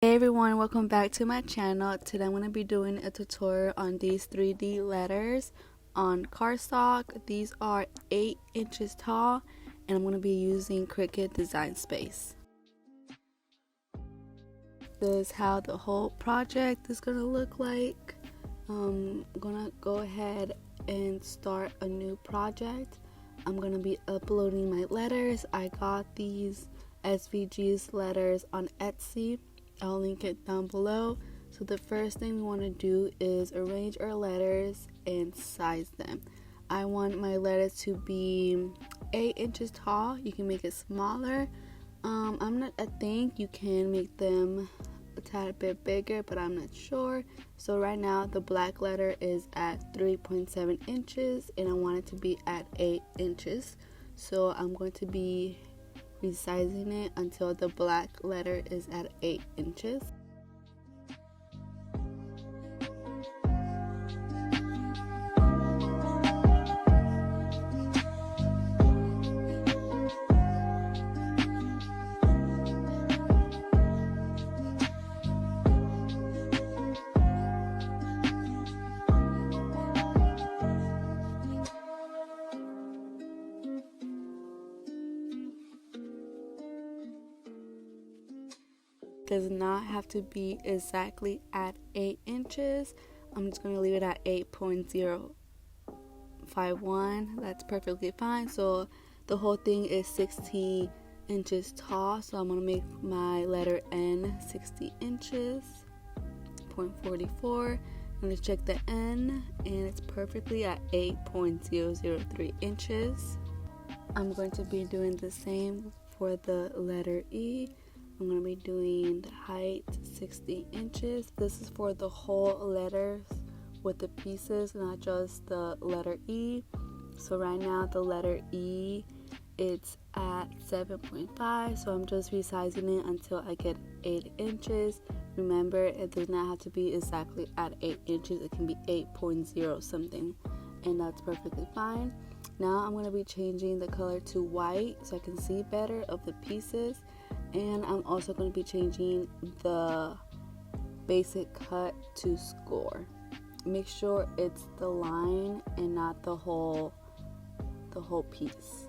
Hey everyone, welcome back to my channel. Today I'm going to be doing a tutorial on these 3D letters on cardstock. These are 8 inches tall and I'm going to be using Cricut Design Space. This is how the whole project is going to look like. I'm going to go ahead and start a new project. I'm going to be uploading my letters. I got these SVG's letters on Etsy. I'll link it down below. So the first thing we want to do is arrange our letters and size them. I want my letters to be 8 inches tall. You can make it smaller. I think you can make them a tad bit bigger, but I'm not sure. So right now the black letter is at 3.7 inches and I want it to be at 8 inches. So I'm going to be resizing it until the black letter is at 8 inches. Does not have to be exactly at 8 inches. I'm just going to leave it at 8.051. That's perfectly fine. So the whole thing is 60 inches tall. So I'm going to make my letter N 60 inches, 0.44. I'm going to check the N and it's perfectly at 8.003 inches. I'm going to be doing the same for the letter E. I'm going to be doing the height 60 inches. This is for the whole letters with the pieces, not just the letter E. So right now the letter E, it's at 7.5. So I'm just resizing it until I get 8 inches. Remember, it does not have to be exactly at 8 inches. It can be 8.0 something, and that's perfectly fine. Now I'm going to be changing the color to white so I can see better of the pieces. And I'm also going to be changing the basic cut to score. Make sure it's the line and not the whole piece.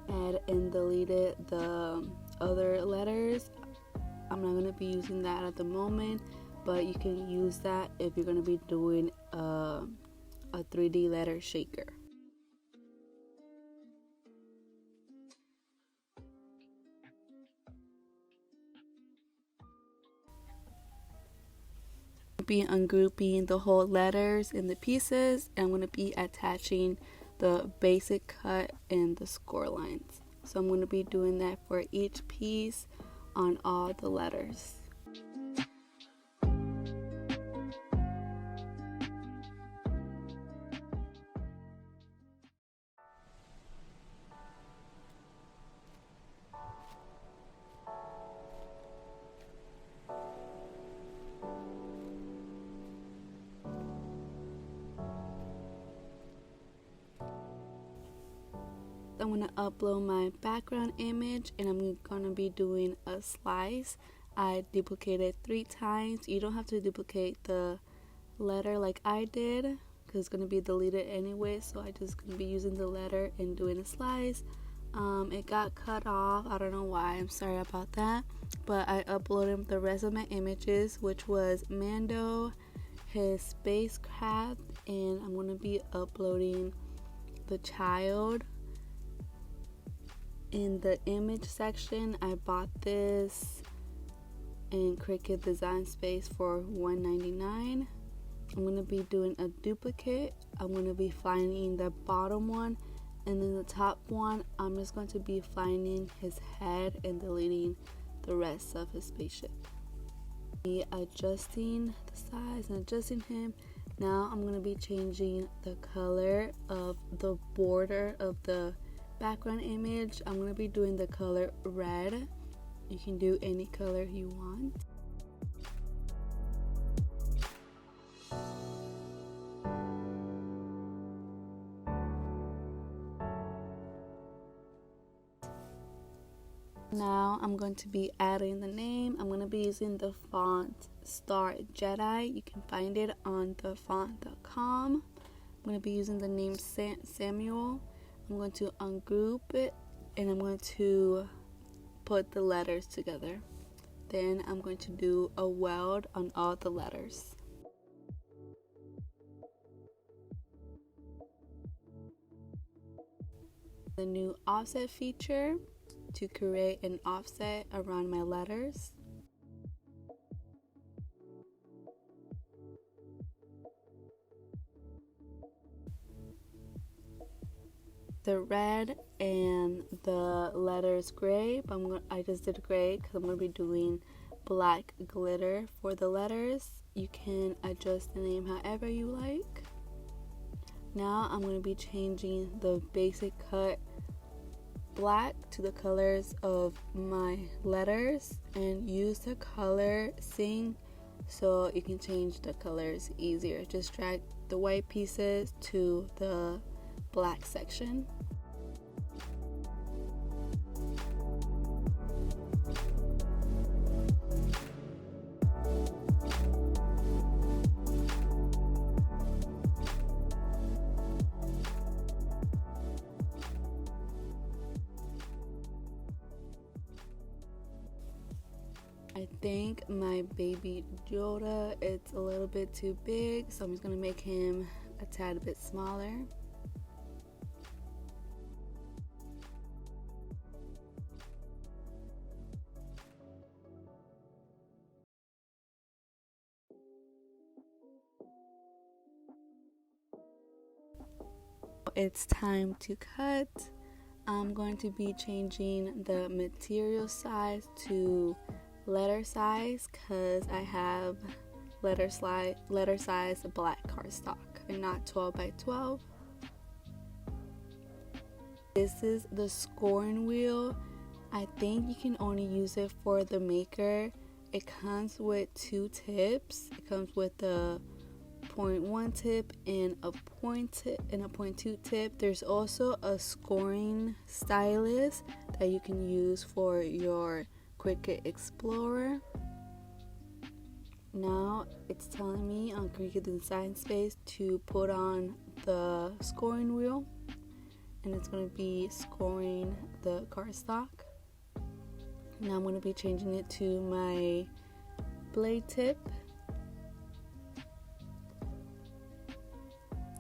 Add and deleted the other letters. I'm not going to be using that at the moment, but you can use that if you're going to be doing a 3D letter shaker. Be ungrouping the whole letters in the pieces, and I'm going to be attaching the basic cut and the score lines. So I'm going to be doing that for each piece on all the letters. I'm going to upload my background image and I'm going to be doing a slice. I duplicated 3 times. You don't have to duplicate the letter like I did because it's going to be deleted anyway, so I just going to be using the letter and doing a slice. It got cut off. I don't know why. I'm sorry about that, but I uploaded the rest of my images, which was Mando, his spacecraft, and I'm going to be uploading the child. In the image section, I bought this in Cricut Design Space for $1.99. I'm going to be doing a duplicate. I'm going to be finding the bottom one, and then the top one, I'm just going to be finding his head and deleting the rest of his spaceship. Be adjusting the size and adjusting him. Now I'm going to be changing the color of the border of the background image. I'm going to be doing the color red. You can do any color you want. Now I'm going to be adding the name. I'm going to be using the font Star Jedi. You can find it on thefont.com. I'm going to be using the name Samuel. I'm going to ungroup it and I'm going to put the letters together. Then I'm going to do a weld on all the letters. The new offset feature to create an offset around my letters. The red and the letters gray, but I just did gray because I'm going to be doing black glitter for the letters. You can adjust the name however you like. Now I'm going to be changing the basic cut black to the colors of my letters, and use the color Sing so you can change the colors easier. Just drag the white pieces to the black section. I think my baby Yoda, it's a little bit too big, so I'm just going to make him a tad bit smaller. It's time to cut. I'm going to be changing the material size to letter size because I have letter size black cardstock and not 12 by 12. This is the scoring wheel. I think you can only use it for the maker. It comes with two tips. It comes with a 0.1 tip and a 0.2 tip. There's also a scoring stylus that you can use for your Cricut Explorer. Now it's telling me on Cricut Design Space to put on the scoring wheel, and it's going to be scoring the cardstock. Now I'm going to be changing it to my blade tip.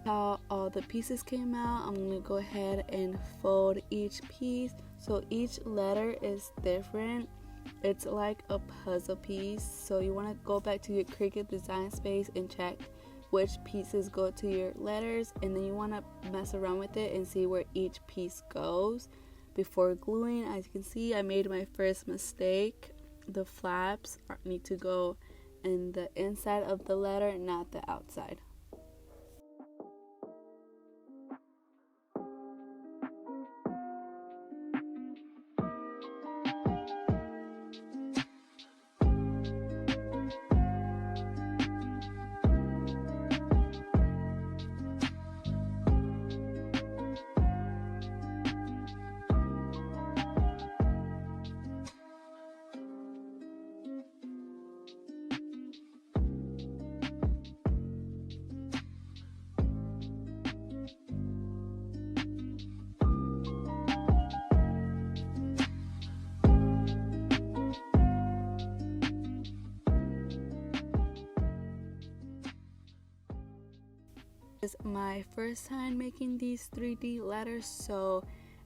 How all the pieces came out, I'm going to go ahead and fold each piece so each letter is different. It's like a puzzle piece, so you want to go back to your Cricut Design Space and check which pieces go to your letters, and then you want to mess around with it and see where each piece goes before gluing. As you can see, I made my first mistake. The flaps need to go in the inside of the letter, not the outside. This is my first time making these 3D letters, so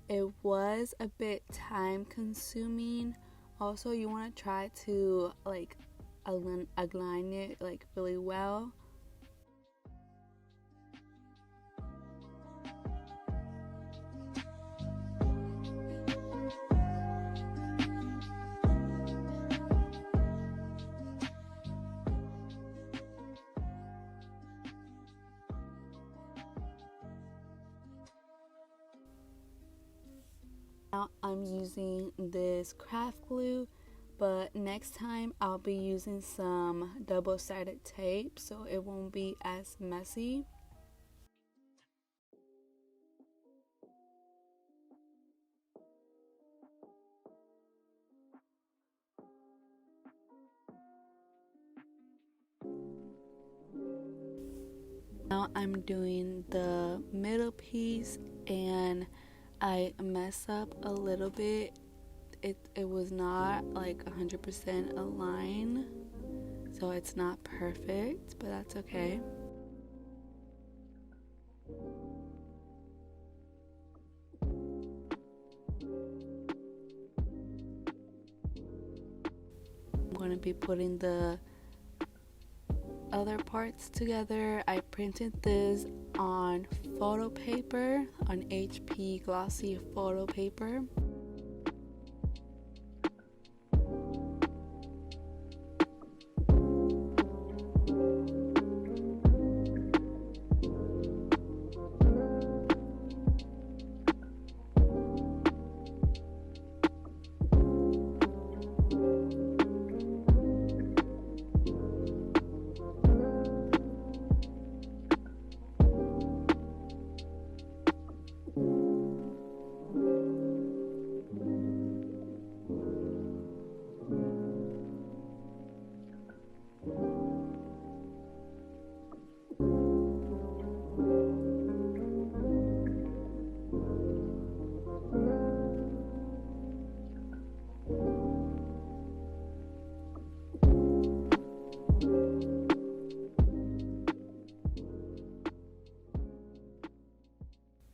it was a bit time consuming. Also, you want to try to like align it like really well. Now I'm using this craft glue, but next time I'll be using some double-sided tape so it won't be as messy. Now I'm doing the middle piece and I mess up a little bit. It was not like 100% aligned, so it's not perfect, but that's okay. I'm going to be putting the other parts together. I printed this on photo paper, on HP glossy photo paper.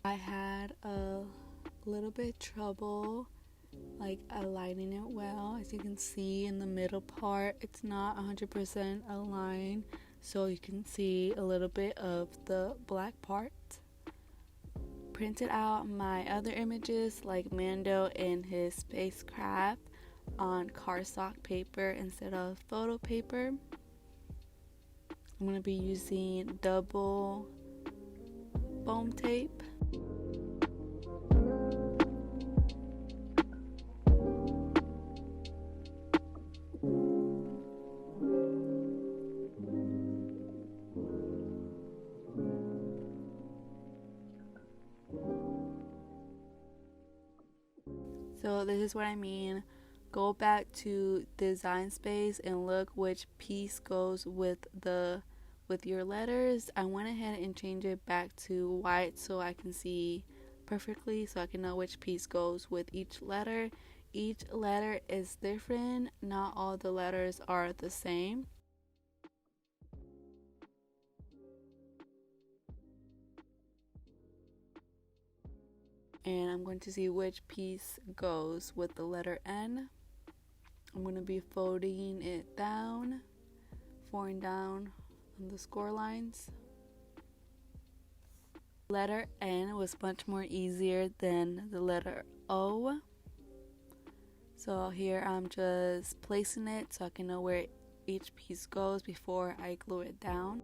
I had a little bit trouble like aligning it well. As you can see in the middle part, it's not 100% aligned, so you can see a little bit of the black part. Printed out my other images like Mando and his spacecraft on cardstock paper instead of photo paper. I'm going to be using double foam tape. So this is what I mean. Go back to Design Space and look which piece goes with your letters. I went ahead and changed it back to white so I can see perfectly, so I can know which piece goes with each letter. Each letter is different. Not all the letters are the same. And I'm going to see which piece goes with the letter N. I'm going to be folding it down, folding down on the score lines. Letter N was much more easier than the letter O. So here I'm just placing it so I can know where each piece goes before I glue it down.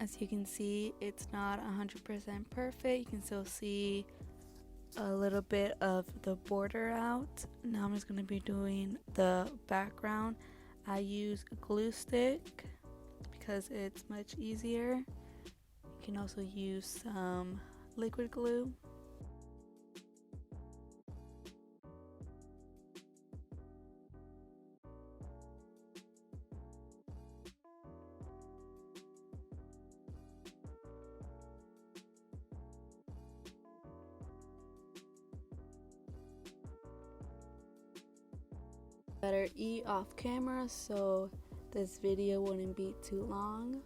As you can see, it's not 100% perfect. You can still see a little bit of the border out. Now I'm just going to be doing the background. I use a glue stick because it's much easier. You can also use some liquid glue. Letter E off camera so this video wouldn't be too long.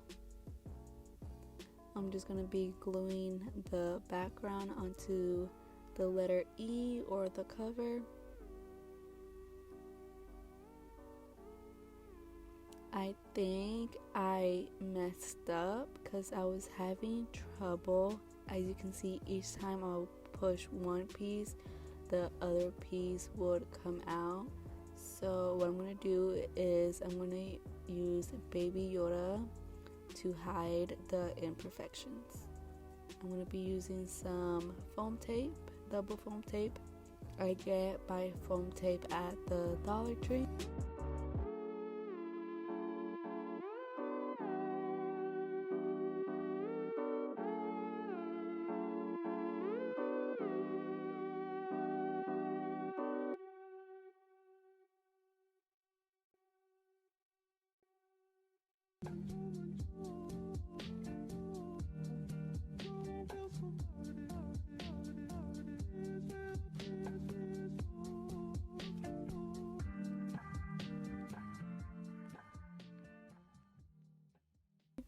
I'm just going to be gluing the background onto the letter E or the cover. I think I messed up because I was having trouble. As you can see, each time I would push one piece, the other piece would come out. So what I'm going to do is I'm going to use Baby Yoda to hide the imperfections. I'm going to be using some foam tape, double foam tape. I get my foam tape at the Dollar Tree.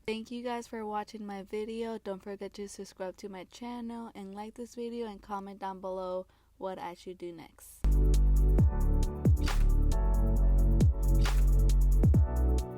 Thank you guys for watching my video. Don't forget to subscribe to my channel and like this video and comment down below what I should do next.